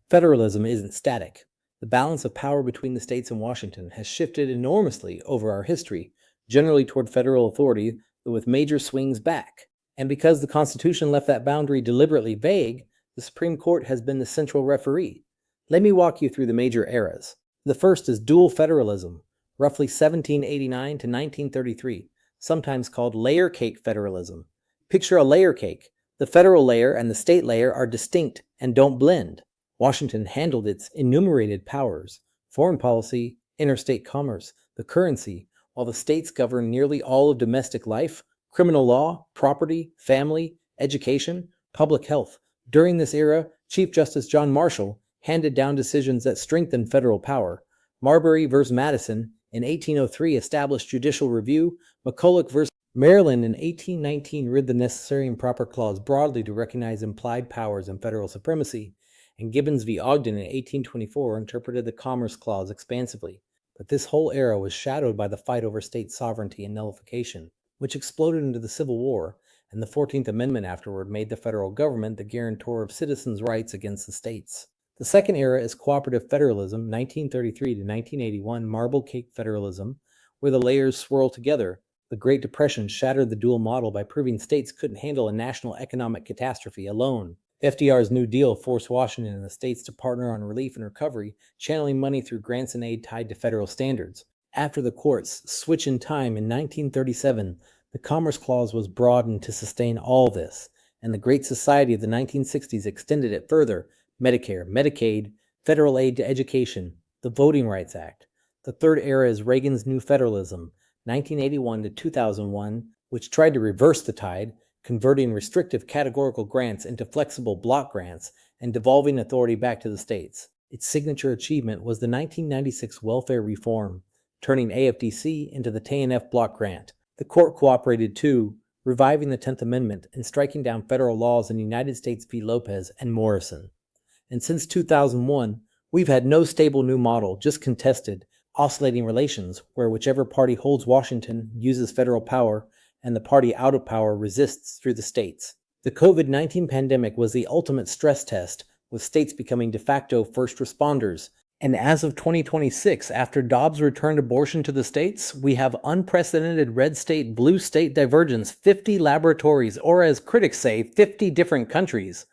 Federalism isn't static. The balance of power between the states and Washington has shifted enormously over our history, generally toward federal authority, but with major swings back. And because the Constitution left that boundary deliberately vague, the Supreme Court has been the central referee. Let me walk you through the major eras. The first is dual federalism, roughly 1789 to 1933, sometimes called layer cake federalism. Picture a layer cake. The federal layer and the state layer are distinct and don't blend. Washington handled its enumerated powers, foreign policy, interstate commerce, the currency, while the states governed nearly all of domestic life, criminal law, property, family, education, public health. During this era, Chief Justice John Marshall handed down decisions that strengthened federal power. Marbury v. Madison in 1803 established judicial review. McCulloch v. Maryland in 1819 read the necessary and proper clause broadly to recognize implied powers and federal supremacy, and Gibbons v. Ogden in 1824 interpreted the Commerce Clause expansively. But this whole era was shadowed by the fight over state sovereignty and nullification, which exploded into the Civil War, and the 14th Amendment afterward made the federal government the guarantor of citizens' rights against the states. The second era is cooperative federalism, 1933 to 1981, marble cake federalism, where the layers swirl together. The Great Depression shattered the dual model by proving states couldn't handle a national economic catastrophe alone. FDR's New Deal forced Washington and the states to partner on relief and recovery, channeling money through grants and aid tied to federal standards. After the courts switch in time in 1937, the Commerce Clause was broadened to sustain all this, and the Great Society of the 1960s extended it further: Medicare, Medicaid, federal aid to education, the Voting Rights Act. The third era is Reagan's New Federalism, 1981 to 2001, which tried to reverse the tide, converting restrictive categorical grants into flexible block grants and devolving authority back to the states. Its signature achievement was the 1996 welfare reform, turning AFDC into the TANF block grant. The court cooperated too, reviving the 10th Amendment and striking down federal laws in the United States v. Lopez and Morrison. And since 2001, we've had no stable new model, just contested, oscillating relations, where whichever party holds Washington uses federal power, and the party out of power resists through the states. The COVID-19 pandemic was the ultimate stress test, with states becoming de facto first responders. And as of 2026, after Dobbs returned abortion to the states, we have unprecedented red state, blue state divergence, 50 laboratories, or as critics say, 50 different countries.